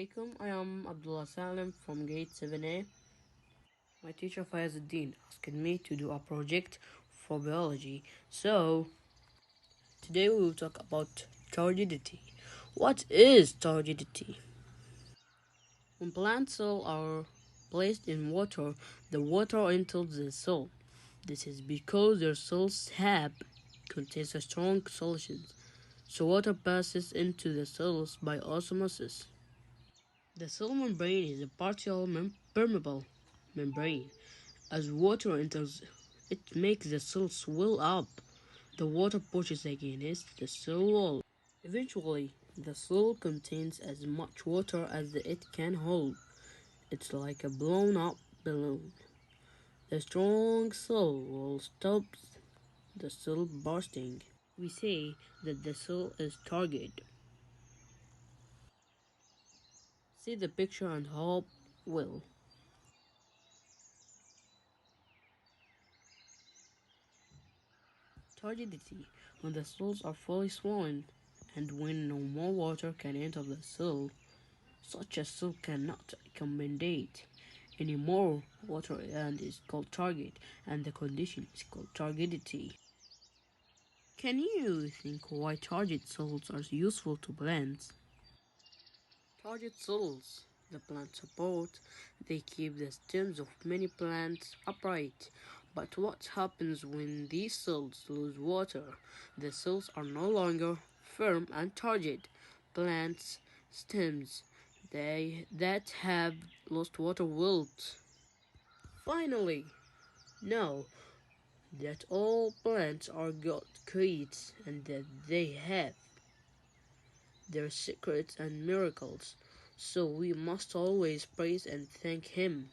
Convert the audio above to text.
alaikum. I am Abdullah Salem from grade 7A. My teacher Fayazuddin asked me to do a project for biology. So, today we will talk about turgidity. What is turgidity? When plant cells are placed in water, the water enters the cell. This is because their cell sap contains a strong solution, so water passes into the cells by osmosis. The cell membrane is a partial permeable membrane. As water enters, it makes the cell swell up. The water pushes against the cell wall. Eventually, the cell contains as much water as it can hold. It's like a blown up balloon. The strong cell wall stops the cell bursting. We say that the cell is turgid. See the picture and hope well. Turgidity, when the cells are fully swollen and when no more water can enter the cell, such a cell cannot accommodate any more water and is called turgid, and the condition is called turgidity. Can you think why turgid cells are useful to plants? Turgid cells the plant support, they keep the stems of many plants upright. But what happens when these cells lose water? The cells are no longer firm and turgid. Plants' stems that have lost water wilt. Finally, know that all plants are God creates and that they have their secrets and miracles, so we must always praise and thank Him.